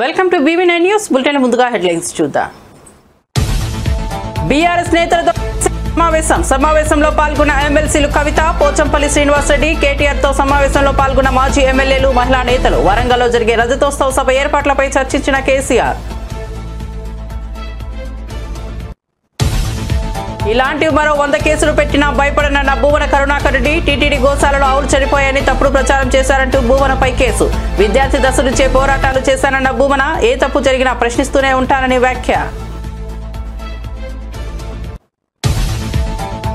Welcome to BV9 news bulletin. ముందుగా headlines చూద్దాం. BRS నేతలతో సమావేశంలో పాల్గొన్న ఎమ్మెల్సీలు కవిత, పోచంపల్లి శ్రీనివాసరెడ్డి, కేటీఆర్ తో సమావేశంలో పాల్గొన్న మాజీ ఎమ్మెల్యేలు, మహిళా నేతలు. వరంగల్లో జరిగే రజతోత్సవ సభ ఏర్పాట్లపై చర్చించిన కేసీఆర్. ఇలాంటి మరో 100 కేసులు పెట్టినా భయపడనన్న భూవన కరుణాకర్ రెడ్డి. టీటీడీ గోశాలలో ఆవులు చనిపోయాయని తప్పుడు ప్రచారం చేశారంటూ భూవనపై కేసు. విద్యార్థి దశ నుంచే పోరాటాలు చేశానన్న భూవన, ఏ తప్పు జరిగినా ప్రశ్నిస్తూనే ఉంటానని వ్యాఖ్య.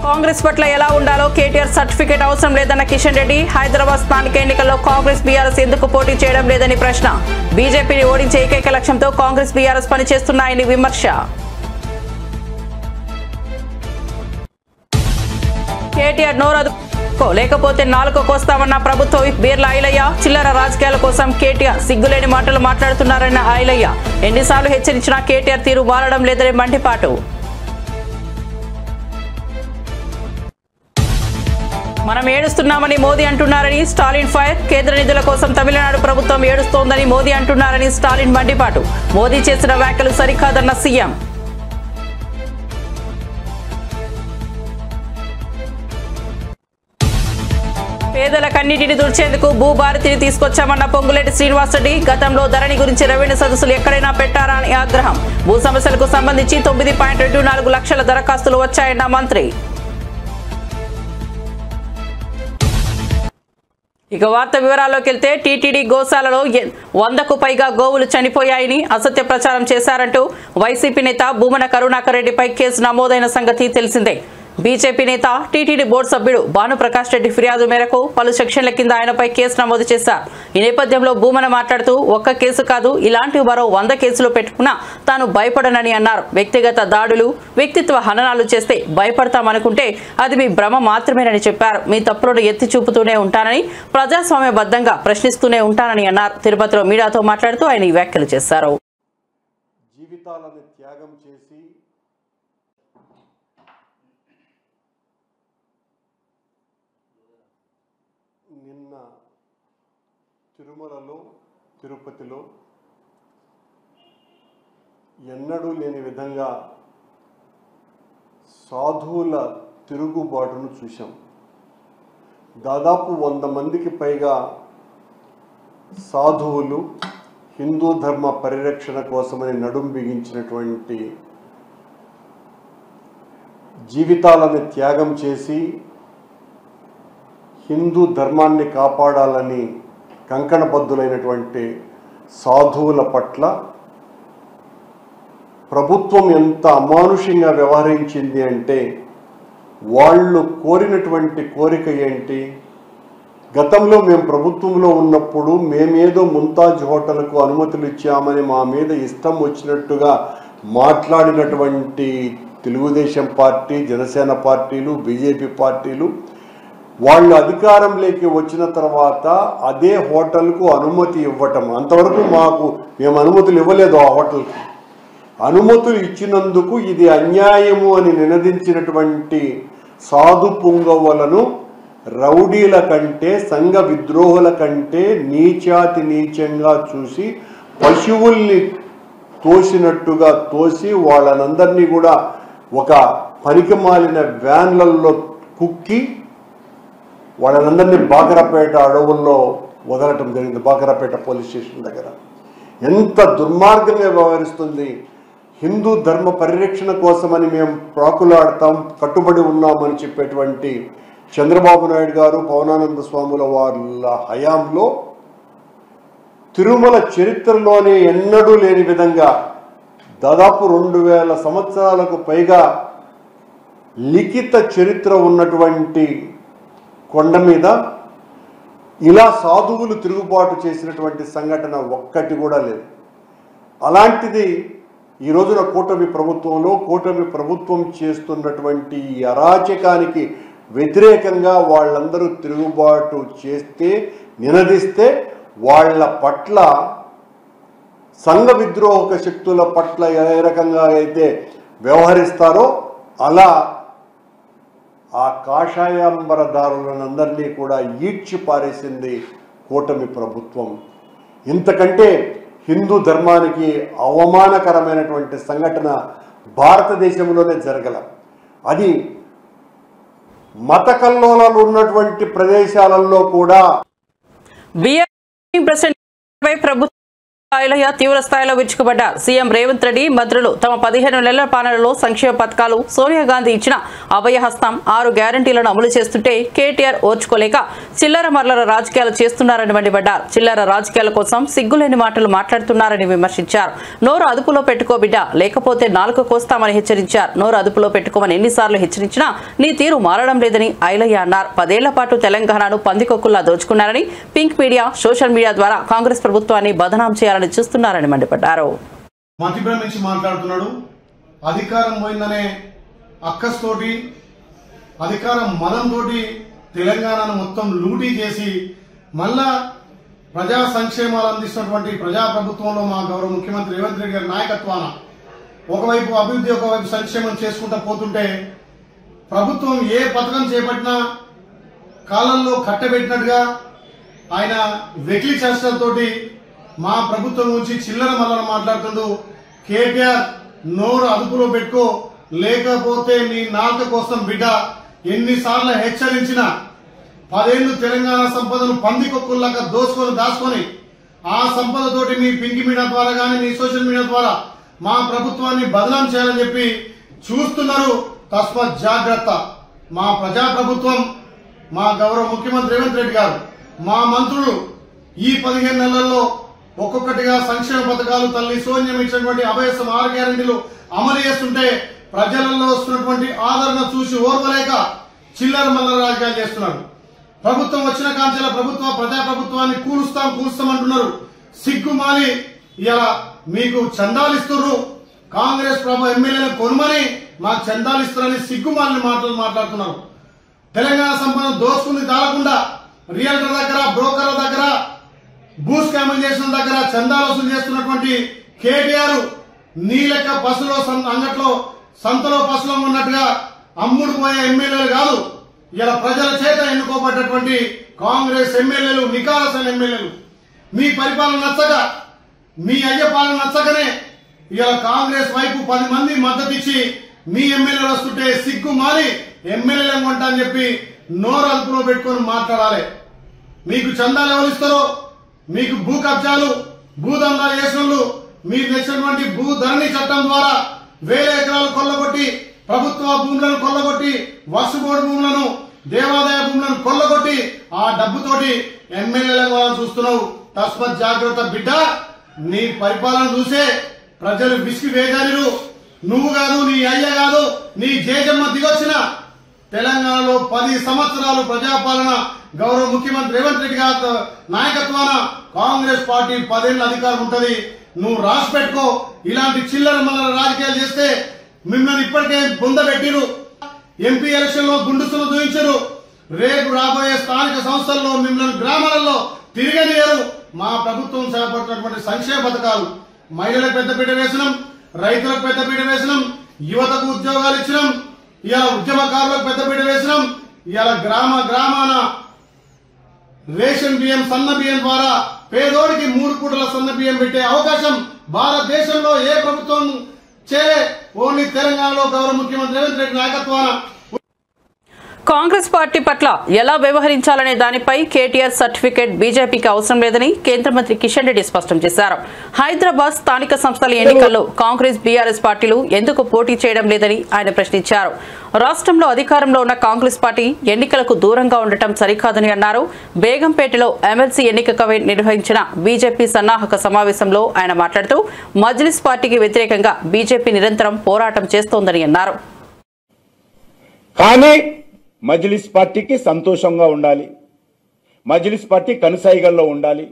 కాంగ్రెస్ పట్ల ఎలా ఉండాలో కేటీఆర్ సర్టిఫికేట్ అవసరం లేదన్న కిషన్ రెడ్డి. హైదరాబాద్ స్థానిక ఎన్నికల్లో కాంగ్రెస్ బీఆర్ఎస్ ఎందుకు పోటీ చేయడం లేదని ప్రశ్న. బీజేపీని ఓడించే ఏకైక లక్ష్యంతో కాంగ్రెస్ బీఆర్ఎస్ పనిచేస్తున్నాయని విమర్శ. కేటీఆర్ నోరదు లేకపోతే నాలుకో కోస్తామన్న ప్రభుత్వ విప్ బీర్ల ఐలయ్య. చిల్లర రాజకీయాల కోసం కేటీఆర్ సిగ్గులేని మాటలు మాట్లాడుతున్నారన్న ఐలయ్య. ఎన్నిసార్లు హెచ్చరించినా కేటీఆర్ తీరు మారడం లేదని మండిపాటు. మనం ఏడుస్తున్నామని మోదీ అంటున్నారని స్టాలిన్ ఫైర్. కేంద్ర నిధుల కోసం తమిళనాడు ప్రభుత్వం ఏడుస్తోందని మోదీ అంటున్నారని స్టాలిన్ మండిపాటు. మోదీ చేసిన వ్యాఖ్యలు సరికాదన్న సీఎం. పేదల కన్నిటిని తుడిచేందుకు భూభారతిని తీసుకొచ్చామన్న పొంగులేటి శ్రీనివాసరెడ్డి. గతంలో ధరణి గురించి రెవెన్యూ సదస్సులు ఎక్కడైనా పెట్టారా అని ఆగ్రహం. భూ సమస్యలకు సంబంధించి 9.24 లక్షల దరఖాస్తులు వచ్చాయన్న మంత్రి. ఇక వార్త వివరాల్లోకి వెళ్తే, టీటీడీ గోశాలలో 100కు పైగా గోవులు చనిపోయాయని అసత్య ప్రచారం చేశారంటూ వైసీపీ నేత భూమన కరుణాకర్ రెడ్డిపై కేసు నమోదైన సంగతి తెలిసిందే. బీజేపీ నేత, టీటీడీ బోర్డు సభ్యుడు భానుప్రకాష్ రెడ్డి ఫిర్యాదు మేరకు పలు సెక్షన్ల కింద ఆయనపై కేసు నమోదు చేశారు. ఈ నేపథ్యంలో భూమన మాట్లాడుతూ, ఒక్క కేసు కాదు, ఇలాంటి మరో 100 కేసులు పెట్టుకున్నా తాను భయపడనని అన్నారు. వ్యక్తిగత దాడులు, వ్యక్తిత్వ హననాలు చేస్తే భయపడతామనుకుంటే అది మీ భ్రమ మాత్రమేనని చెప్పారు. మీ తప్పులను ఎత్తి చూపుతూనే ఉంటానని, ప్రజాస్వామ్యబద్ధంగా ప్రశ్నిస్తూనే ఉంటానని అన్నారు. తిరుపతిలో మీడియాతో మాట్లాడుతూ ఆయన ఈ వ్యాఖ్యలు చేశారు. జీవితాలను త్యాగం చేసి నిన్న తిరుమలలో, తిరుపతిలో ఎన్నడూ లేని విధంగా సాధువుల తిరుగుబాటును చూశాం. దాదాపు 100 మందికి పైగా సాధువులు హిందూ ధర్మ పరిరక్షణ కోసమని నడుం బిగించినటువంటి, జీవితాలను త్యాగం చేసి హిందూ ధర్మాన్ని కాపాడాలని కంకణబద్ధులైనటువంటి సాధువుల పట్ల ప్రభుత్వం ఎంత అమానుషంగా వ్యవహరించింది అంటే, వాళ్ళు కోరినటువంటి కోరిక ఏంటి? గతంలో మేము ప్రభుత్వంలో ఉన్నప్పుడు మేమేదో ముంతాజ్ హోటల్కు అనుమతులు ఇచ్చామని మా మీద ఇష్టం వచ్చినట్టుగా మాట్లాడినటువంటి తెలుగుదేశం పార్టీ, జనసేన పార్టీలు, బీజేపీ పార్టీలు వాళ్ళు అధికారంలోకి వచ్చిన తర్వాత అదే హోటల్కు అనుమతి ఇవ్వటం. అంతవరకు మేము అనుమతులు ఇవ్వలేదు. ఆ హోటల్కి అనుమతులు ఇచ్చినందుకు ఇది అన్యాయము అని నినదించినటువంటి సాధు పుంగవులను రౌడీల కంటే, సంఘ విద్రోహుల కంటే నీచాతి నీచంగా చూసి, పశువుల్ని తోసినట్టుగా తోసి వాళ్ళనందరినీ కూడా ఒక పనికిమాలిన వ్యాన్లలో కుక్కి వాళ్ళందరినీ బాకరాపేట అడవుల్లో వదలటం జరిగింది. బాకరాపేట పోలీస్ స్టేషన్ దగ్గర ఎంత దుర్మార్గంగా వ్యవహరిస్తుంది. హిందూ ధర్మ పరిరక్షణ కోసమని మేము ప్రాకులాడతాం, కట్టుబడి ఉన్నామని చెప్పేటువంటి చంద్రబాబు నాయుడు గారు, పవనానంద స్వాముల వాళ్ళ హయాంలో తిరుమల చరిత్రలోనే ఎన్నడూ లేని విధంగా దాదాపు 2000 సంవత్సరాలకు పైగా లిఖిత చరిత్ర ఉన్నటువంటి కొండ మీద ఇలా సాధువులు తిరుగుబాటు చేసినటువంటి సంఘటన ఒక్కటి కూడా లేదు. అలాంటిది ఈ రోజున కూటమి ప్రభుత్వం చేస్తున్నటువంటి ఈ అరాచకానికి వ్యతిరేకంగా వాళ్ళందరూ తిరుగుబాటు చేస్తే, నినదిస్తే వాళ్ళ పట్ల, సంఘ విద్రోహక శక్తుల పట్ల ఏ రకంగా అయితే వ్యవహరిస్తారో అలా ఆ కాషాయాంబరదారులందరినీ కూడా ఈడ్చి పారేసింది కూటమి ప్రభుత్వం. ఇంతకంటే హిందూ ధర్మానికి అవమానకరమైనటువంటి సంఘటన భారతదేశంలోనే జరగల. అది మత కల్లోలాలు ఉన్నటువంటి ప్రదేశాలలో కూడా ప్రభుత్వం తీవ్ర స్థాయిలో విరుచుకుపడ్డారు. సీఎం రేవంత్ రెడ్డి మంత్రులు తమ 15 నెలల పాలనలో సంక్షేమ పథకాలు, సోనియా గాంధీ ఇచ్చిన అభయహస్తం 6 గ్యారంటీలను అమలు చేస్తుంటే కేటీఆర్ ఓర్చుకోలేక చిల్లర మర్లర రాజకీయాలు చేస్తున్నారని మండిపడ్డారు. చిల్లర రాజకీయాల కోసం సిగ్గులేని మాటలు మాట్లాడుతున్నారని విమర్శించారు. నోరు అదుపులో పెట్టుకో బిడ్డ, లేకపోతే నాలుక కోస్తామని హెచ్చరించారు. నోరు అదుపులో పెట్టుకోమని ఎన్నిసార్లు హెచ్చరించినా నీ తీరు మారడం లేదని ఐలయ్య అన్నారు. 10 ఏళ్ల పాటు తెలంగాణను పందికొక్కుల్లా దోచుకున్నారని, పింక్ మీడియా, సోషల్ మీడియా ద్వారా కాంగ్రెస్ ప్రభుత్వాన్ని బదనాం చేయాలని చూస్తున్నారని మండిపడ్డారు. మతిభ్రమించి మాట్లాడుతున్నాడు. అధికారం పోయిందనే అక్కస్తోటి, అధికారం మదంతోటి తెలంగాణను మొత్తం లూటీ చేసి మళ్ళా ప్రజా సంక్షేమాలు అందిస్తున్నటువంటి ప్రజాప్రభుత్వంలో మా గౌరవ ముఖ్యమంత్రి రేవంత్ రెడ్డి గారి నాయకత్వాన ఒకవైపు అభివృద్ధి, ఒకవైపు సంక్షేమం చేసుకుంటూ పోతుంటే ప్రభుత్వం ఏ పథకం చేపట్టినా కాలంలో కట్టబెట్టినట్టుగా ఆయన వెకిలి చేష్టలతోటి మా ప్రభుత్వం నుంచి చిల్లర మల్లర మాట్లాడుతుండు. కేటీఆర్ నోరు అదుపులో పెట్టుకో, లేకపోతే నీ నాలుక కోసం బిడ్డ, ఎన్నిసార్లు హెచ్చరించినా 10 ఏళ్లు తెలంగాణ సంపదను పందికొక్కుల్లాగా దాచుకొని ఆ సంపదతోటి మీ పింక్ మీడియా ద్వారా కానీ మీ సోషల్ మీడియా ద్వారా మా ప్రభుత్వాన్ని బదనాం చేయాలని చెప్పి చూస్తున్నారు. తస్మాత్ జాగ్రత్త. మా ప్రజా ప్రభుత్వం, మా గౌరవ ముఖ్యమంత్రి రేవంత్ రెడ్డి గారు, మా మంత్రులు ఈ 15 నెలల్లో ఒక్కొక్కటిగా సంక్షేమ పథకాలు, తల్లి సోనియం ఇచ్చినటువంటి అభయసం 6 గ్యారెంటీలు అమలు చేస్తుంటే ప్రజలలో వస్తున్నటువంటి ఆదరణ చూసి ఓర్వలేక చిల్లర మల్లర రాజకీయాలు చేస్తున్నారు. ప్రభుత్వం వచ్చిన కాంచెల ప్రజాప్రభుత్వాన్ని కూలుస్తామంటున్నారు. సిగ్గుమాలి ఇలా మీకు చందాలిస్తున్నారు. కాంగ్రెస్ ఎమ్మెల్యేలను కొనుమని మాకు చందాలిస్తారని సిగ్గుమాలిన మాటలు మాట్లాడుతున్నారు. తెలంగాణ సంపద దోచుకుని దాలకుండా రియల్టర్ దగ్గర, బ్రోకర్ల దగ్గర, భూ స్కాములు చేసిన దగ్గర చందాలు వసూలు చేస్తున్నటువంటి కేటీఆర్ నీ లెక్క పసులో అంగట్లో సంతలో పసులో ఉన్నట్టుగా అమ్ముడు పోయే ఎమ్మెల్యేలు కాదు. ఇలా ప్రజల చేత ఎన్నుకోబడ్డటువంటి కాంగ్రెస్ ఎమ్మెల్యేలు, నికాలసైన ఎమ్మెల్యేలు. మీ పరిపాలన నచ్చక, మీ అయ్య పాలన నచ్చకనే ఇలా కాంగ్రెస్ వైపు 10 మంది మద్దతు ఇచ్చి మీ ఎమ్మెల్యేలు వస్తుంటే సిగ్గు మారి ఎమ్మెల్యేలను కొంటా అని చెప్పి నోరు అదుపులో పెట్టుకొని మాట్లాడాలి. మీకు చందాలు ఎవరు ఇస్తారో, మీకు భూ కబ్జాలు, భూదందాలు చేసిన మీరు తెచ్చినటువంటి భూధరణి చట్టం ద్వారా 1000 ఎకరాలు కొల్లగొట్టి, ప్రభుత్వ భూములను కొల్లగొట్టి, వక్ఫ్ బోర్డు భూములను, దేవాదాయ భూములను కొల్లగొట్టి ఆ డబ్బుతోటి ఎమ్మెల్యేలను చూస్తున్నావు. తస్మత్ జాగ్రత్త బిడ్డ. నీ పరిపాలన చూసే ప్రజలు విసిగి వేజారు. నువ్వు కాదు, నీ అయ్య కాదు, నీ జేజమ్మ దిగొచ్చిన తెలంగాణలో 10 సంవత్సరాలు ప్రజాపాలన గౌరవ ముఖ్యమంత్రి రేవంత్ రెడ్డి గారి నాయకత్వాన కాంగ్రెస్ పార్టీ 10 ఏళ్ల అధికారం ఉంటది. నువ్వు రాసి పెట్టుకో. ఇలాంటి చిల్లర మల్లర రాజకీయాలు చేస్తే మిమ్మల్ని ఇప్పటికే పొందబెట్టిరు. ఎంపీ ఎలక్షన్ లో గుండుసులు దూయించారు. రేపు రాబోయే స్థానిక సంస్థల్లో మిమ్మల్ని గ్రామాలలో తిరగనియరు. మా ప్రభుత్వం చేపట్టినటువంటి సంక్షేమ పథకాలు, మహిళలకు పెద్దపీట వేసినాం, రైతులకు పెద్దపీట వేసినాం, యువతకు ఉద్యోగాలు ఇచ్చినాం, ఇలా ఉద్యమకారులకు పెద్దపీట వేసినాం. ఇలా గ్రామాన రేషన్ బియ్యం, సన్న బియ్యం ద్వారా పేదోడికి 3 పూటల సన్న బియ్యం పెట్టే అవకాశం భారతదేశంలో ఏ ప్రభుత్వం చేయలే. ఓన్లీ తెలంగాణలో గౌరవ ముఖ్యమంత్రి రేవంత్ రెడ్డి నాయకత్వాన. కాంగ్రెస్ పార్టీ పట్ల ఎలా వ్యవహరించాలనే దానిపై కేటీఆర్ సర్టిఫికేట్ బీజేపీకి అవసరం లేదని కేంద్ర మంత్రి కిషన్ రెడ్డి స్పష్టం చేశారు. హైదరాబాద్ స్థానిక సంస్థల ఎన్నికల్లో కాంగ్రెస్, బీఆర్ఎస్ పార్టీలు ఎందుకు పోటీ చేయడం లేదని ఆయన ప్రశ్నించారు. రాష్ట్రంలో అధికారంలో ఉన్న కాంగ్రెస్ పార్టీ ఎన్నికలకు దూరంగా ఉండటం సరికాదని అన్నారు. బేగంపేటలో ఎమ్మెల్సీ ఎన్నికపై నిర్వహించిన బీజేపీ సన్నాహక సమావేశంలో ఆయన మాట్లాడుతూ మజ్లిస్ పార్టీకి వ్యతిరేకంగా బీజేపీ నిరంతరం పోరాటం చేస్తోందని అన్నారు. మజ్లిస్ పార్టీకి సంతోషంగా ఉండాలి, మజ్లిస్ పార్టీ కనుసైగల్లో ఉండాలి,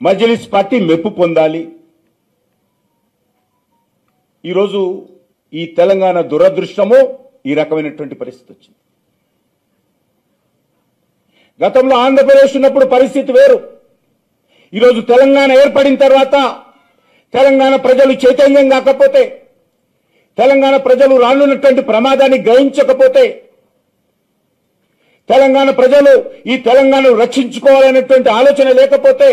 మజ్లిస్ పార్టీ మెప్పు పొందాలి. ఈరోజు ఈ తెలంగాణ దురదృష్టము ఈ రకమైనటువంటి పరిస్థితి వచ్చింది. గతంలో ఆంధ్రప్రదేశ్ ఉన్నప్పుడు పరిస్థితి వేరు. ఈరోజు తెలంగాణ ఏర్పడిన తర్వాత తెలంగాణ ప్రజలు చైతన్యం కాకపోతే, తెలంగాణ ప్రజలు రానున్నటువంటి ప్రమాదాన్ని గ్రహించకపోతే, తెలంగాణ ప్రజలు ఈ తెలంగాణను రక్షించుకోవాలనేటువంటి ఆలోచన లేకపోతే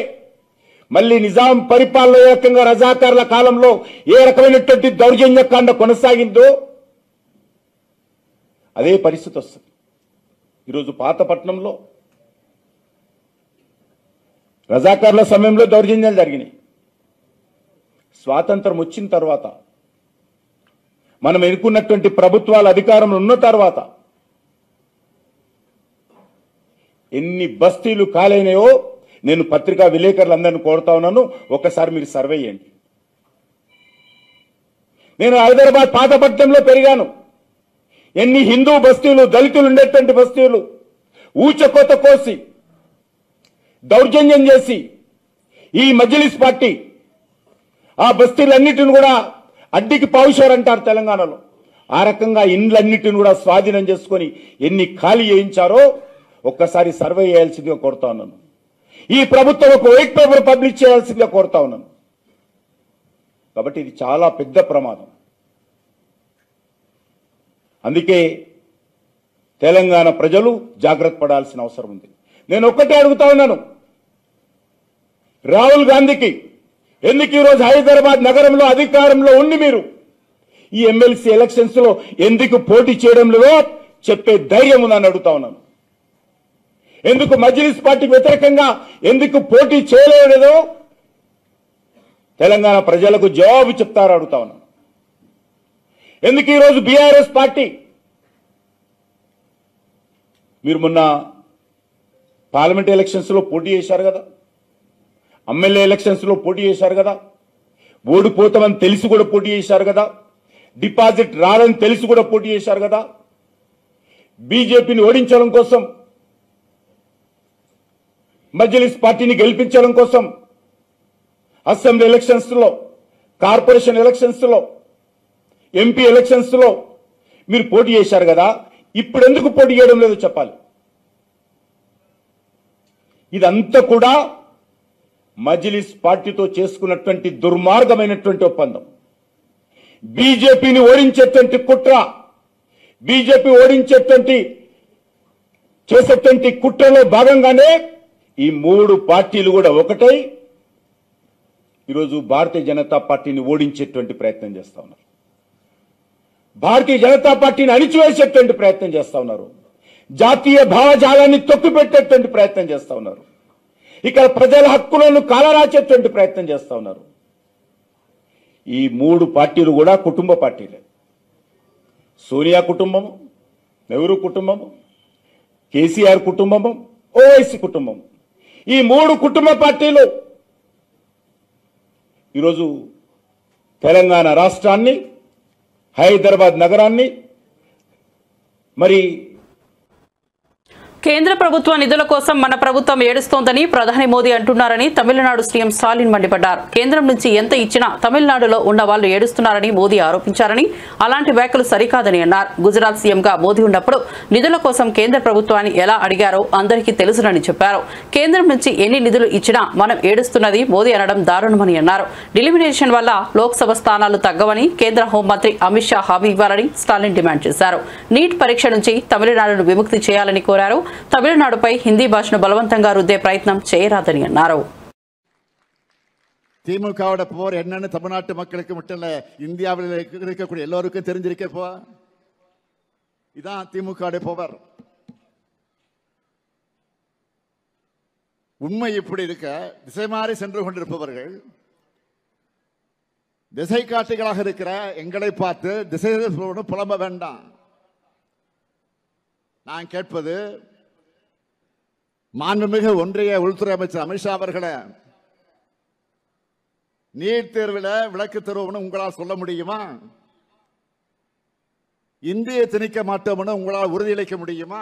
మళ్ళీ నిజాం పరిపాలన ఏ రకంగా రజాకార్ల కాలంలో ఏ రకమైనటువంటి దౌర్జన్యకాండ కొనసాగిందో అదే పరిస్థితి వస్తుంది. ఈరోజు పాతపట్నంలో రజాకార్ల సమయంలో దౌర్జన్యాలు జరిగినాయి. స్వాతంత్రం వచ్చిన తర్వాత మనం ఎన్నుకున్నటువంటి ప్రభుత్వాలు అధికారంలో ఉన్న తర్వాత ఎన్ని బస్తీలు కాలైనాయో నేను పత్రికా విలేకరులందరినీ కోరుతా ఉన్నాను, ఒక్కసారి మీరు సర్వే చేయండి. నేను హైదరాబాద్ పాతపట్నంలో పెరిగాను. ఎన్ని హిందూ బస్తీలు, దళితులు ఉండేటువంటి బస్తీలు ఊచకోత కోసి దౌర్జన్యం చేసి ఈ మజ్లిస్ పార్టీ ఆ బస్తీలన్నిటిని కూడా అడ్డికి పావుశారంటారు తెలంగాణలో. ఆ రకంగా ఇండ్లన్నిటిని కూడా స్వాధీనం చేసుకొని ఎన్ని ఖాళీ చేయించారో ఒక్కసారి సర్వే చేయాల్సిందిగా కోరుతా ఉన్నాను. ఈ ప్రభుత్వం ఒక వైట్ పేపర్ పబ్లిష్ చేయాల్సిందిగా కోరుతా ఉన్నాను. కాబట్టి ఇది చాలా పెద్ద ప్రమాదం. అందుకే తెలంగాణ ప్రజలు జాగ్రత్త పడాల్సిన అవసరం ఉంది. నేను ఒక్కటే అడుగుతా ఉన్నాను, రాహుల్ గాంధీకి ఎందుకు ఈరోజు హైదరాబాద్ నగరంలో అధికారంలో ఉండి మీరు ఈ ఎమ్మెల్సీ ఎలక్షన్స్ లో ఎందుకు పోటీ చేయడం లేదో చెప్పే ధైర్యం ఉందని అడుగుతా ఉన్నాను. ఎందుకు మజ్లిస్ పార్టీకి వ్యతిరేకంగా ఎందుకు పోటీ చేయలేదో తెలంగాణ ప్రజలకు జవాబు చెప్తారో అడుగుతా ఉన్నాను. ఎందుకు ఈరోజు బీఆర్ఎస్ పార్టీ మీరు మొన్న పార్లమెంట్ ఎలక్షన్స్ లో పోటీ చేశారు కదా, ఎమ్మెల్యే ఎలక్షన్స్ లో పోటీ చేశారు కదా, ఓడిపోతామని తెలిసి కూడా పోటీ చేశారు కదా, డిపాజిట్ రాదని తెలిసి కూడా పోటీ చేశారు కదా, బీజేపీని ఓడించడం కోసం, మజ్లిస్ పార్టీని గెలిపించడం కోసం అసెంబ్లీ ఎలక్షన్స్ లో, కార్పొరేషన్ ఎలక్షన్స్ లో, ఎంపీ ఎలక్షన్స్ లో మీరు పోటీ చేశారు కదా, ఇప్పుడు ఎందుకు పోటీ చేయడం లేదో చెప్పాలి. ఇదంతా కూడా మజ్లిస్ పార్టీతో చేసుకున్నటువంటి దుర్మార్గమైనటువంటి ఒప్పందం. బీజేపీని ఓడించేటువంటి కుట్ర, బీజేపీ ఓడించేటువంటి చేసేటువంటి కుట్రలో భాగంగానే ఈ మూడు పార్టీలు కూడా ఒకటై ఈరోజు భారతీయ జనతా పార్టీని ఓడించేటువంటి ప్రయత్నం చేస్తా ఉన్నారు. భారతీయ జనతా పార్టీని అణిచివేసేటువంటి ప్రయత్నం చేస్తా ఉన్నారు. జాతీయ భావజాలాన్ని తొక్కిపెట్టేటువంటి ప్రయత్నం చేస్తా ఉన్నారు. ఇక్కడ ప్రజల హక్కులను కాలరాచేటువంటి ప్రయత్నం చేస్తా ఉన్నారు. ఈ మూడు పార్టీలు కూడా కుటుంబ పార్టీలే. సోనియా కుటుంబము, నెహ్రూ కుటుంబము, కేసీఆర్ కుటుంబము, ఓవైసీ కుటుంబం, ఈ మూడు కుటుంబ పార్టీలు ఈరోజు తెలంగాణ రాష్ట్రాన్ని, హైదరాబాద్ నగరాన్ని మరి కేంద్ర ప్రభుత్వ నిధుల కోసం మన ప్రభుత్వం ఏడుస్తోందని ప్రధాని మోదీ అంటున్నారని తమిళనాడు సీఎం స్టాలిన్ మండిపడ్డారు. కేంద్రం నుంచి ఎంత ఇచ్చినా తమిళనాడులో ఉన్న వాళ్ళు ఏడుస్తున్నారని మోదీ ఆరోపించారని, అలాంటి వ్యాఖ్యలు సరికాదని అన్నారు. గుజరాత్ సీఎంగా మోదీ ఉన్నప్పుడు నిధుల కోసం కేంద్ర ప్రభుత్వాన్ని ఎలా అడిగారో అందరికీ తెలుసునని చెప్పారు. కేంద్రం నుంచి ఎన్ని నిధులు ఇచ్చినా మనం ఏడుస్తున్నది మోదీ అనడం దారుణమని అన్నారు. డిలిమినేషన్ వల్ల లోక్సభ స్థానాలు తగ్గవని కేంద్ర హోంమంత్రి అమిత్ షా హామీ ఇవ్వాలని స్టాలిన్ డిమాండ్ చేశారు. నీట్ పరీక్ష నుంచి తమిళనాడును విముక్తి చేయాలని కోరారు. తమిళనాడుపై హిందీ భాషను బలవంతంగా రుద్దే ప్రయత్నం చేయరాదని అన్నారు. திமுகவோட போர் என்னன்னு தமிழ்நாட்டு மக்களுக்கு மட்டும் இல்ல, இந்தியாவில் இருக்கக்கூடிய எல்லோருக்கும் தெரிஞ்சிருக்கப்போ இதான் திமுக போவர். உண்மை இப்படி இருக்க திசை மாறி சென்று கொண்டிருப்பவர்கள் திசை காட்டிகளாக இருக்கிற எங்களை பார்த்து திசை புலம்ப வேண்டாம். நான் கேட்பது, மாண்புமிகு ஒன்றிய உள்துறை அமைச்சர் அமித்ஷா அவர்களை நீட் தேர்வில் விளக்கு தருவோம்னு உங்களால் சொல்ல முடியுமா? இந்தியை திணிக்க மாட்டோம்னு உங்களால் உறுதியளிக்க முடியுமா?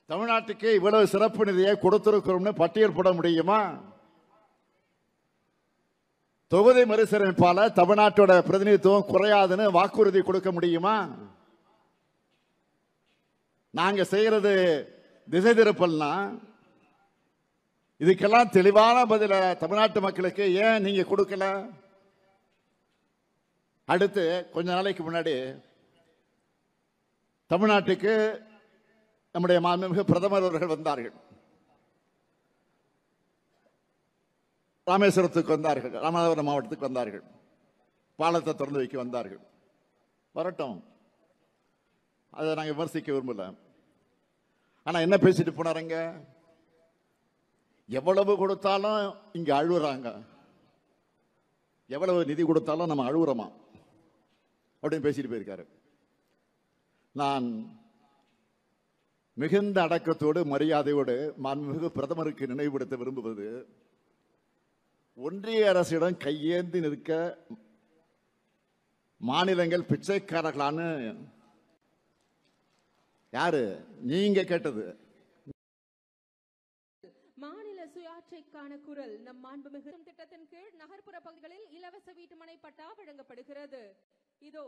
தமிழ்நாட்டுக்கு இவ்வளவு சிறப்பு நிதியை கொடுத்திருக்கிறோம்னு பட்டியல் போட முடியுமா? தொகுதி மறுசீரமைப்பால தமிழ்நாட்டோட பிரதிநிதித்துவம் குறையாதுன்னு வாக்குறுதி கொடுக்க முடியுமா? நாங்க செய்யறது திசை திருப்பல்னா இதுக்கெல்லாம் தெளிவான பதில தமிழ்நாட்டு மக்களுக்கு ஏன் நீங்க கொடுக்கல? அடுத்து கொஞ்ச நாளைக்கு முன்னாடி தமிழ்நாட்டுக்கு நம்முடைய மாண்புமிகு பிரதமர் அவர்கள் வந்தார்கள். ராமேஸ்வரத்துக்கு வந்தார்கள், ராமநாதபுரம் மாவட்டத்துக்கு வந்தார்கள், பாலத்தை திறந்து வைக்க வந்தார்கள். வரட்டும், அதை நாங்கள் விமர்சிக்க விரும்பல. ஆனா என்ன பேசிட்டு போனாருங்க? எவ்வளவு கொடுத்தாலும் இங்க அழுகுறாங்க, எவ்வளவு நிதி கொடுத்தாலும் நம்ம அழுகுறோமா அப்படின்னு பேசிட்டு போயிருக்காரு. நான் மிகுந்த அடக்கத்தோடு மரியாதையோடு மாண்புமிகு பிரதமருக்கு நினைவுபடுத்த விரும்புவது, ஒன்றிய அரசிடம் கையேந்தி நிற்க மாநிலங்கள் பிச்சைக்காரர்களான்னு யாரு நீங்க கேட்டது? மாநில சுயாட்சிக்கான குரல் நம் மாண்புமிகு திட்டத்தின் கீழ் நகர்ப்புற பகுதிகளில் இலவச வீட்டுமனை பட்டா வழங்கப்படுகிறது. இதோ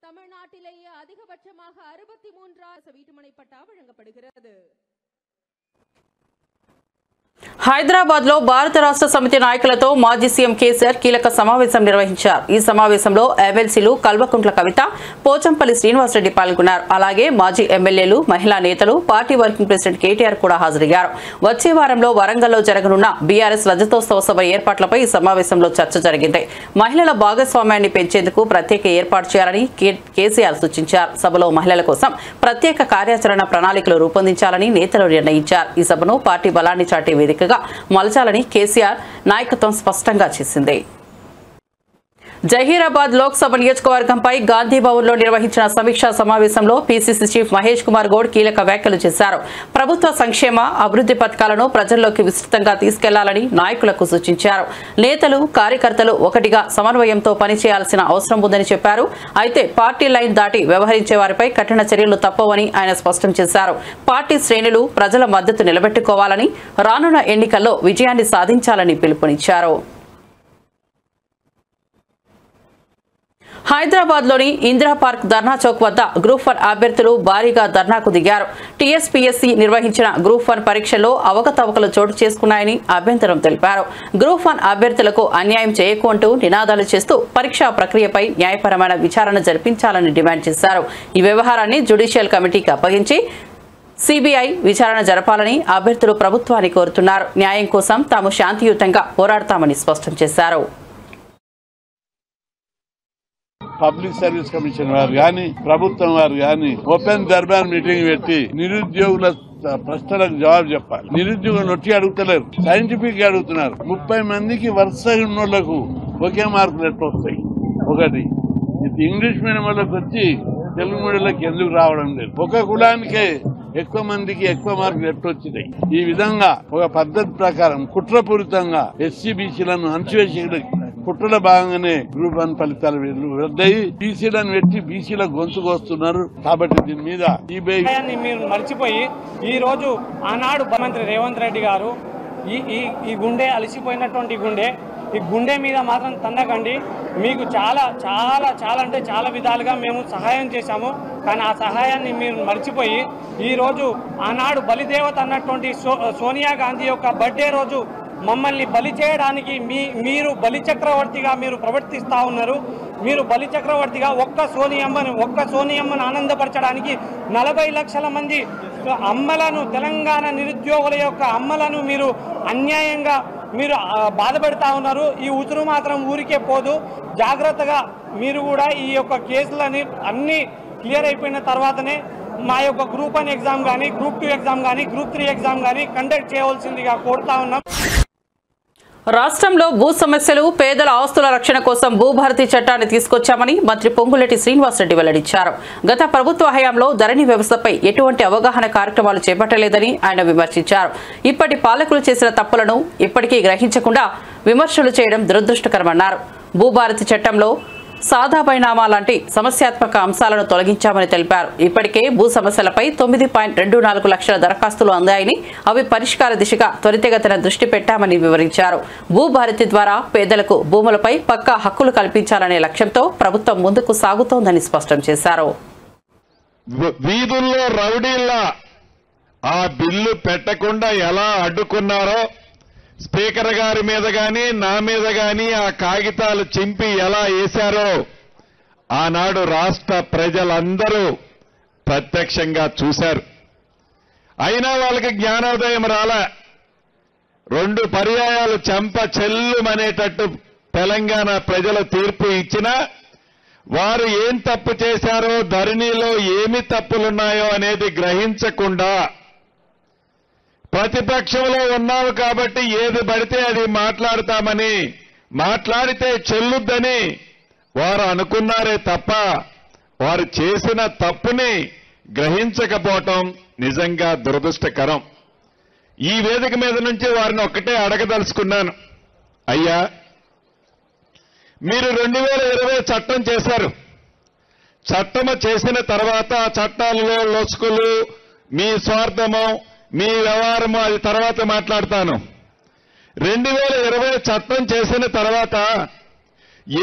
தமிழ்நாட்டிலேயே அதிகபட்சமாக 63 வீட்டுமனை பட்டா வழங்கப்படுகிறது. హైదరాబాద్ లో భారత రాష్ట్ర సమితి నాయకులతో మాజీ సీఎం కేసీఆర్ కీలక సమావేశం నిర్వహించారు. ఈ సమావేశంలో ఎమ్మెల్సీలు కల్వకుంట్ల కవిత, పోచంపల్లి శ్రీనివాసరెడ్డి పాల్గొన్నారు. అలాగే మాజీ ఎమ్మెల్యేలు, మహిళా నేతలు, పార్టీ వర్కింగ్ ప్రెసిడెంట్ కేటీఆర్ కూడా హాజరయ్యారు. వచ్చే వారంలో వరంగల్లో జరగనున్న బీఆర్ఎస్ రజతోత్సవ సభ ఏర్పాట్లపై ఈ సమావేశంలో చర్చ జరిగింది. మహిళల భాగస్వామ్యాన్ని పెంచేందుకు ప్రత్యేక ఏర్పాటు చేయాలని కేసీఆర్ సూచించారు. సభలో మహిళల కోసం ప్రత్యేక కార్యాచరణ ప్రణాళికలు రూపొందించాలని నేతలు నిర్ణయించారు. ఈ సభను పార్టీ బలాన్ని చాటే వేదికగా మలచాలని కేసీఆర్ నాయకత్వం స్పష్టంగా చేసింది. జహీరాబాద్ లోక్సభ నియోజకవర్గంపై గాంధీ భవన్ లో నిర్వహించిన సమీక్షా సమావేశంలో పీసీసీ చీఫ్ మహేష్ కుమార్ గౌడ్ కీలక వ్యాఖ్యలు చేశారు. ప్రభుత్వ సంక్షేమ అభివృద్ధి పథకాలను ప్రజల్లోకి విస్తృతంగా తీసుకెళ్లాలని నాయకులకు సూచించారు. నేతలు, కార్యకర్తలు ఒకటిగా సమన్వయంతో పనిచేయాల్సిన అవసరం ఉందని చెప్పారు. అయితే పార్టీ లైన్ దాటి వ్యవహరించే వారిపై కఠిన చర్యలు తప్పవని ఆయన స్పష్టం చేశారు. పార్టీ శ్రేణులు ప్రజల మద్దతు నిలబెట్టుకోవాలని, రానున్న ఎన్నికల్లో విజయాన్ని సాధించాలని పిలుపునిచ్చారు. హైదరాబాద్ లోని ఇందిరా పార్క్ ధర్నా చౌక్ వద్ద గ్రూప్ 1 అభ్యర్థులు భారీగా ధర్నాకు దిగారు. టీఎస్పీఎస్సీ నిర్వహించిన గ్రూప్ 1 పరీక్షల్లో అవకతవకలు చోటు చేసుకున్నాయని అభ్యంతరం తెలిపారు. గ్రూప్ 1 అభ్యర్థులకు అన్యాయం చేయకు అంటూ నినాదాలు చేస్తూ పరీక్షా ప్రక్రియపై న్యాయపరమైన విచారణ జరిపించాలని డిమాండ్ చేశారు. ఈ వ్యవహారాన్ని జ్యుడిషియల్ కమిటీకి అప్పగించి సిబిఐ విచారణ జరపాలని అభ్యర్థులు ప్రభుత్వాన్ని కోరుతున్నారు. న్యాయం కోసం తాము శాంతియుతంగా పోరాడతామని స్పష్టం చేశారు. పబ్లిక్ సర్వీస్ కమిషన్ వారు గాని, ప్రభుత్వం వారు గాని ఓపెన్ దర్బార్ మీటింగ్ పెట్టి నిరుద్యోగుల ప్రశ్నలకు జవాబు చెప్పాలి. నిరుద్యోగులు నొట్టి అడుగుతలేరు, సైంటిఫిక్ గా అడుగుతున్నారు. 30 మందికి వరుస ఉన్నోళ్లకు ఒకే మార్కులు ఎట్లా వస్తాయి? ఒకటి ఇంగ్లీష్ మీడియం వాళ్ళకి వచ్చి తెలుగు మీడియంలోకి ఎందుకు రావడం లేదు? ఒక కులానికే ఎక్కువ మందికి ఎక్కువ మార్కులు ఎట్టొచ్చినాయి. ఈ విధంగా ఒక పద్ధతి ప్రకారం కుట్రపూరితంగా ఎస్సీ బీసీలను అణచివేసి కుట్రల భాగంగానే గ్రూప్ 1 ఫలితాలు రద్దయి బీసీలను పెట్టి బీసీల గొంతుకు వస్తున్నారు. కాబట్టి దీని మీద మీరు మర్చిపోయి ఈ రోజు ఆనాడు ముఖ్యమంత్రి రేవంత్ రెడ్డి గారు ఈ గుండె అలసిపోయినటువంటి ఈ గుండె మీద మాత్రం తన్నకండి. మీకు చాలా చాలా చాలా అంటే చాలా విధాలుగా మేము సహాయం చేశాము. కానీ ఆ సహాయాన్ని మీరు మర్చిపోయి ఈరోజు ఆనాడు బలిదేవత అన్నటువంటి సోనియా గాంధీ యొక్క బర్త్డే రోజు మమ్మల్ని బలి చేయడానికి మీరు బలి చక్రవర్తిగా మీరు ప్రవర్తిస్తూ ఉన్నారు. మీరు బలి చక్రవర్తిగా ఒక్క సోనియమ్మను ఆనందపరచడానికి 40 లక్షల మంది అమ్మలను, తెలంగాణ నిరుద్యోగుల యొక్క అమ్మలను మీరు అన్యాయంగా మీరు బాధపెడతా ఉన్నారు. ఈ ఉసురు మాత్రం ఊరికే పోదు. జాగ్రత్తగా మీరు కూడా ఈ యొక్క కేసులని అన్ని క్లియర్ అయిపోయిన తర్వాతనే మా యొక్క గ్రూప్ 1 ఎగ్జామ్ కానీ, గ్రూప్ 2 ఎగ్జామ్ కానీ, గ్రూప్ 3 ఎగ్జామ్ కానీ కండక్ట్ చేయవలసిందిగా కోరుతా ఉన్నాం. రాష్ట్రంలో భూ సమస్యలు, పేదల ఆస్తుల రక్షణ కోసం భూభారతి చట్టాన్ని తీసుకొచ్చామని మంత్రి పొంగులేటి శ్రీనివాసరెడ్డి వెల్లడించారు. గత ప్రభుత్వ హయాంలో ధరణి వ్యవస్థపై ఎటువంటి అవగాహన కార్యక్రమాలు చేపట్టలేదని ఆయన విమర్శించారు. ఇప్పటి పాలకులు చేసిన తప్పులను ఇప్పటికీ గ్రహించకుండా విమర్శలు చేయడం దురదృష్టకరమన్నారు. భూభారతి చట్టంలో సాదా బైనామా లాంటి సమస్యాత్మక అంశాలను తొలగించామని తెలిపారు. ఇప్పటికే భూ సమస్యలపై 9.24 లక్షల దరఖాస్తులు అందాయని, అవి పరిష్కార దిశగా త్వరితగతిన దృష్టి పెట్టామని వివరించారు. భూభారతి ద్వారా పేదలకు భూములపై పక్కా హక్కులు కల్పించాలనే లక్ష్యంతో ప్రభుత్వం ముందుకు సాగుతోందని స్పష్టం చేశారు. వీధుల్లో రౌడీల్లా ఆ బిల్లు పెట్టకుండా ఎలా అడ్డుకున్నారో, స్పీకర్ గారి మీద గాని నా మీద గాని ఆ కాగితాలు చింపి ఎలా వేశారో ఆనాడు రాష్ట్ర ప్రజలందరూ ప్రత్యక్షంగా చూశారు. అయినా వాళ్ళకి జ్ఞానోదయం రాలే. 2 పర్యాయాలు చెంప చెల్లుమనేటట్టు తెలంగాణ ప్రజల తీర్పు ఇచ్చినా వారు ఏం తప్పు చేశారో, ధరణిలో ఏమి తప్పులున్నాయో అనేది గ్రహించకుండా ప్రతిపక్షంలో ఉన్నావు కాబట్టి ఏది పడితే అది మాట్లాడతామని, మాట్లాడితే చెల్లుద్దని వారు అనుకున్నారే తప్ప వారు చేసిన తప్పుని గ్రహించకపోవటం నిజంగా దురదృష్టకరం. ఈ వేదిక మీద నుంచి వారిని ఒక్కటే అడగదలుచుకున్నాను. అయ్యా, మీరు 2020 చట్టం చేశారు. చట్టము చేసిన తర్వాత చట్టాలలో లొసుకులు, మీ స్వార్థము, మీ వ్యవహారము అది తర్వాత మాట్లాడతాను. 2020 చట్టం చేసిన తర్వాత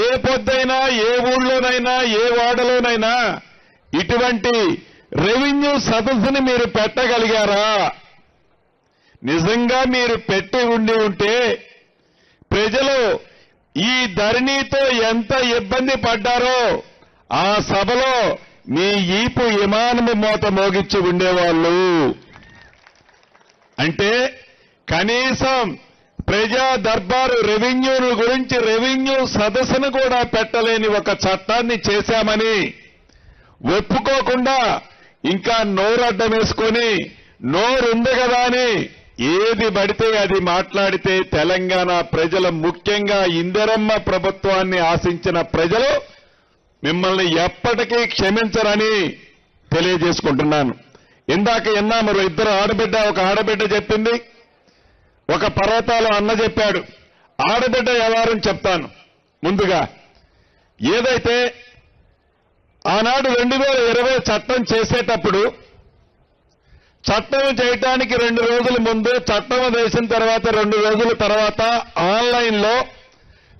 ఏ పొద్దైనా, ఏ ఊళ్ళోనైనా, ఏ వాడలోనైనా ఇటువంటి రెవెన్యూ సదస్సుని మీరు పెట్టగలిగారా? నిజంగా మీరు పెట్టి ఉంటే ప్రజలు ఈ ధరణితో ఎంత ఇబ్బంది పడ్డారో ఆ సభలో మీ ఈపు విమానము మోత మోగించి ఉండేవాళ్ళు. అంటే కనీసం ప్రజా దర్బారు రెవెన్యూను గురించి రెవెన్యూ సదస్సును కూడా పెట్టలేని ఒక చట్టాన్ని చేశామని ఒప్పుకోకుండా ఇంకా నోరడ్డం వేసుకొని నోరుంది కదా అని ఏది పడితే అది మాట్లాడితే తెలంగాణ ప్రజలు, ముఖ్యంగా ఇందిరమ్మ ప్రభుత్వాన్ని ఆశించిన ప్రజలు మిమ్మల్ని ఎప్పటికీ క్షమించరని తెలియజేసుకుంటున్నాను. ఇందాక విన్నాము, 2 ఆడబిడ్డ, ఒక ఆడబిడ్డ చెప్పింది, ఒక పర్వతాలు అన్న చెప్పాడు. ఆడబిడ్డ వ్యవహారం చెప్తాను. ముందుగా ఏదైతే ఆనాడు 2020 చట్టం చేసేటప్పుడు చట్టం చేయటానికి 2 రోజుల ముందు, చట్టం వేసిన తర్వాత 2 రోజుల తర్వాత ఆన్లైన్లో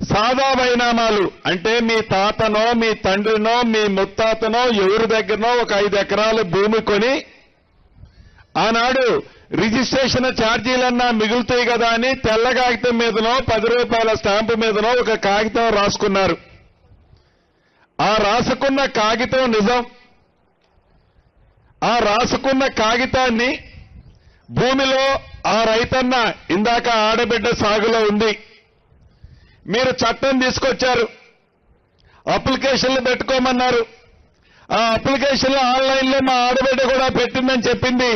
సాదా బైనామాలు, అంటే మీ తాతనో, మీ తండ్రినో, మీ ముత్తాతనో ఎవరి దగ్గరనో ఒక 5 ఎకరాలు భూమి కొని ఆనాడు రిజిస్ట్రేషన్ ఛార్జీలన్నా మిగులుతాయి కదా అని తెల్ల కాగితం మీదనో 10 రూపాయల స్టాంపు మీదనో ఒక కాగితం రాసుకున్నారు. ఆ రాసుకున్న కాగితం నిజం. ఆ రాసుకున్న కాగితాన్ని భూమిలో ఆ రైతన్న, ఇందాక ఆడబిడ్డ సాగులో ఉంది, మీరు చట్టం తీసుకొచ్చారు, అప్లికేషన్లు పెట్టుకోమన్నారు. ఆ అప్లికేషన్లు ఆన్లైన్లో మా ఆడబిడ్డ కూడా పెట్టిందని చెప్పింది.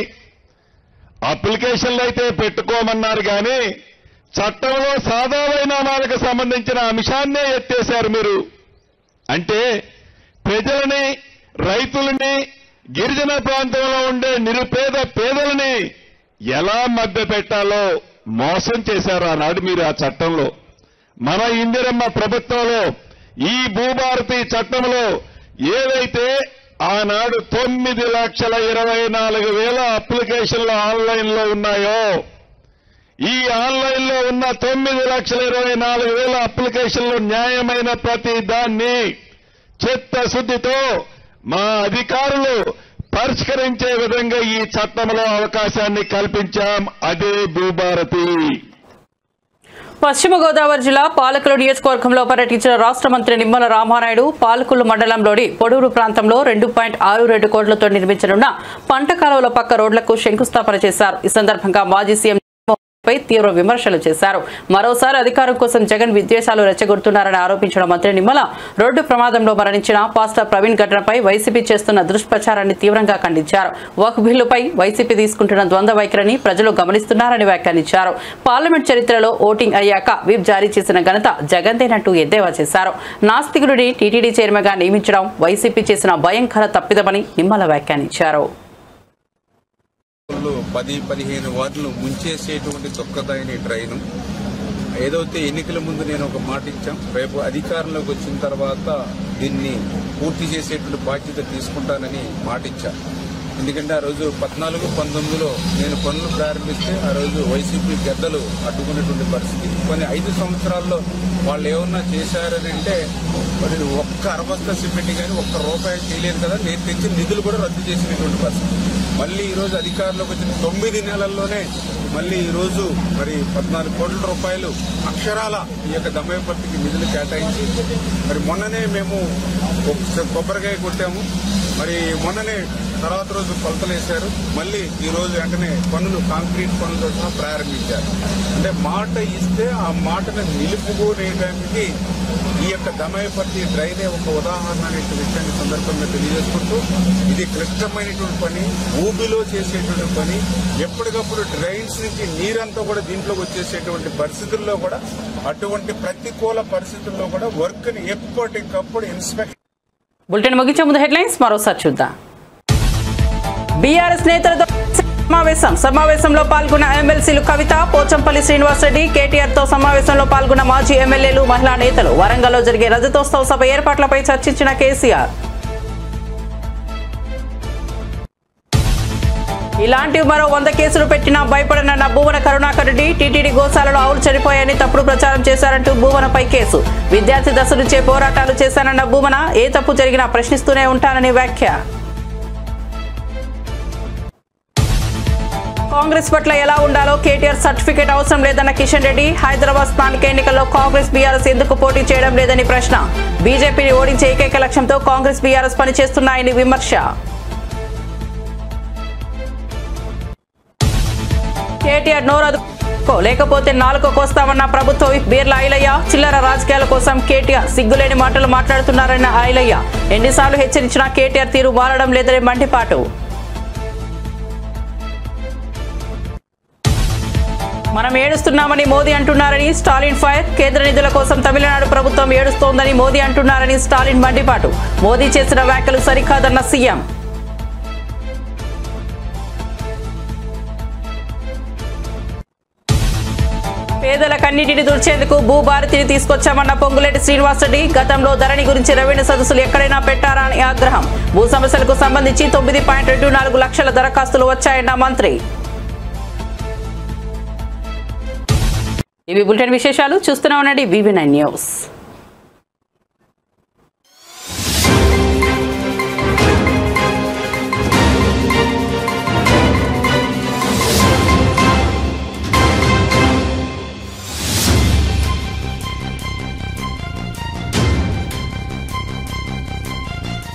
అప్లికేషన్లు అయితే పెట్టుకోమన్నారు కానీ చట్టంలో సాదా బైనామాలకు సంబంధించిన అంశాన్నే ఎత్తేశారు మీరు. అంటే ప్రజలని, రైతులని, గిరిజన ప్రాంతంలో ఉండే నిరుపేద పేదలని ఎలా మభ్యపెట్టాలో మోసం చేశారు ఆనాడు మీరు ఆ చట్టంలో. మన ఇందిరమ్మ ప్రభుత్వంలో ఈ భూభారతి చట్టంలో ఏదైతే ఆనాడు 9,24,000 అప్లికేషన్లు ఆన్లైన్లో ఉన్నాయో, ఈ ఆన్లైన్లో ఉన్న 9,24,000 అప్లికేషన్లు న్యాయమైన ప్రతి దాన్ని చిత్తశుద్ధితో మా అధికారులు పరిష్కరించే విధంగా ఈ చట్టంలో అవకాశాన్ని కల్పించాం. అదే భూభారతి. పశ్చిమ గోదావరి జిల్లా పాలకులు నియోజకవర్గంలో పర్యటించిన రాష్ట్ర మంత్రి నిమ్మల రామానాయుడు పాలకులు మండలంలోని పొడూరు ప్రాంతంలో 2.62 కోట్లతో నిర్మించనున్న పంట కాలువల పక్క రోడ్లకు శంకుస్థాపన చేశారు. ఈ సందర్భంగా మాజీ సీఎం పై తీవ్ర విమర్శలు చేశారు. మరోసారి అధికారం కోసం జగన్ విద్వేషాలు రెచ్చగొడుతున్నారని ఆరోపించిన మంత్రి నిమ్మల రోడ్డు ప్రమాదంలో మరణించిన పాస్టర్ ప్రవీణ్ ఘటనపై వైసీపీ చేస్తున్న దుష్ప్రచారాన్ని తీవ్రంగా ఖండించారు. వక్ఫ్ బిల్లుపై వైసీపీ తీసుకుంటున్న ద్వంద్వ వైఖరిని ప్రజలు గమనిస్తున్నారని వ్యాఖ్యానించారు. పార్లమెంట్ చరిత్రలో ఓటింగ్ అయ్యాక విప్ జారీ చేసిన ఘనత జగన్దేనంటూ ఎద్దేవా చేశారు. నాస్తికుడిని టీటీడీ చైర్మన్గా నియమించడం వైసీపీ చేసిన భయంకర తప్పిదమని నిమ్మల వ్యాఖ్యానించారు. 10-15 వార్డులు ముంచేసేటువంటి దుఃఖదాయని ట్రైను. ఏదైతే ఎన్నికల ముందు నేను ఒక మాట ఇచ్చాం, రేపు అధికారంలోకి వచ్చిన తర్వాత దీన్ని పూర్తి చేసేటువంటి బాధ్యత తీసుకుంటానని మాట ఇచ్చాను. ఎందుకంటే ఆ రోజు 14-19లో నేను పనులు ప్రారంభిస్తే ఆ రోజు వైసీపీ గద్దలు అడ్డుకున్నటువంటి పరిస్థితి. కొన్ని 5 సంవత్సరాల్లో వాళ్ళు ఏమన్నా చేశారని అంటే మరి ఒక్క అరబస్తా సిమెంట్ కానీ ఒక్క రూపాయి చేయలేదు కదా, నేను తెచ్చిన నిధులు కూడా రద్దు చేసినటువంటి పరిస్థితి. మళ్ళీ ఈరోజు అధికారంలోకి వచ్చిన 9 నెలల్లోనే మళ్ళీ ఈరోజు మరి 14 కోట్ల రూపాయలు అక్షరాల ఈ యొక్క దమ్మయపర్తికి నిధులు కేటాయించి మరి మొన్ననే మేము కొబ్బరికాయ కొట్టాము. మరి మొన్ననే తర్వాత రోజు కొలతలు వేశారు, మళ్ళీ ఈ రోజు వెంటనే పనులు కాంక్రీట్ పనులతో సహా ప్రారంభించారు. అంటే మాట ఇస్తే ఆ మాటను నిలుపుకోనేయడానికి ఈ యొక్క దమయపర్తి డ్రైనే ఒక ఉదాహరణ అనే విషయాన్ని సందర్భంగా తెలియజేసుకుంటూ, ఇది క్లిష్టమైనటువంటి పని, ఊబిలో చేసేటువంటి పని. ఎప్పటికప్పుడు డ్రైన్స్ నుంచి నీరంతా కూడా దీంట్లోకి వచ్చేసేటువంటి పరిస్థితుల్లో కూడా, అటువంటి ప్రతికూల పరిస్థితుల్లో కూడా వర్క్ ని ఎప్పటికప్పుడు ఇన్స్పెక్షన్. బులెటిన్ ముగించే ముందు హెడ్లైన్స్ మరోసారి చూద్దాం. బీఆర్ఎస్ నేతలతో సమావేశంలో పాల్గొన్న ఎమ్మెల్సీలు కవిత, పోచంపల్లి శ్రీనివాసరెడ్డి, కేటీఆర్ తో సమావేశంలో పాల్గొన్న మాజీ ఎమ్మెల్యేలు, మహిళా నేతలు. వరంగల్లో జరిగే రజతోత్సవ సభ ఏర్పాట్లపై చర్చించిన కేసీఆర్. ఇలాంటివి మరో 100 కేసులు పెట్టినా భయపడనన్న భూమన కరుణాకర్ రెడ్డి. టీటీడీ గోశాలలో ఆవులు చనిపోయాయని తప్పుడు ప్రచారం చేశారంటూ భూమనపై కేసు. విద్యార్థి దశ నుంచే పోరాటాలు చేశానన్న భూమన, ఏ తప్పు జరిగినా ప్రశ్నిస్తూనే ఉంటానని వ్యాఖ్య. కాంగ్రెస్ పట్ల ఎలా ఉండాలో కేటీఆర్ సర్టిఫికేట్ అవసరం లేదన్న కిషన్ రెడ్డి. హైదరాబాద్ స్థానిక ఎన్నికల్లో కాంగ్రెస్ బీఆర్ఎస్ ఎందుకు పోటీ చేయడం లేదని ప్రశ్న. బీజేపీని ఓడించే ఏకైక లక్ష్యంతో కాంగ్రెస్ బీఆర్ఎస్ పనిచేస్తున్నాయని విమర్శ. కేటీఆర్ నోరదు లేకపోతే నాలుక కోస్తామన్న ప్రభుత్వ విప్ బీర్ల ఐలయ్య. చిల్లర రాజకీయాల కోసం కేటీఆర్ సిగ్గులేని మాటలు మాట్లాడుతున్నారన్న ఐలయ్య. ఎన్నిసార్లు హెచ్చరించినా కేటీఆర్ తీరు మారడం లేదని మండిపాటు. మనం ఏడుస్తున్నామని మోదీ అంటున్నారని స్టాలిన్ ఫైర్. కేంద్ర నిధుల కోసం తమిళనాడు ప్రభుత్వం ఏడుస్తోందని మోదీ అంటున్నారని స్టాలిన్ మండిపాటు. మోదీ చేసిన వ్యాఖ్యలు సరికాదన్న సీఎం. పేదల కన్నిటిని దుర్చేందుకు భూభారతిని తీసుకొచ్చామన్న పొంగులేటి శ్రీనివాసరెడ్డి. గతంలో ధరణి గురించి రెవెన్యూ సదస్సులు ఎక్కడైనా పెట్టారా అని ఆగ్రహం. భూ సమస్యలకు సంబంధించి 9.24 లక్షల దరఖాస్తులు వచ్చాయన్న మంత్రి. ఇవి బులెటిన్ విశేషాలు. చూస్తూనే ఉండండి VV9 న్యూస్.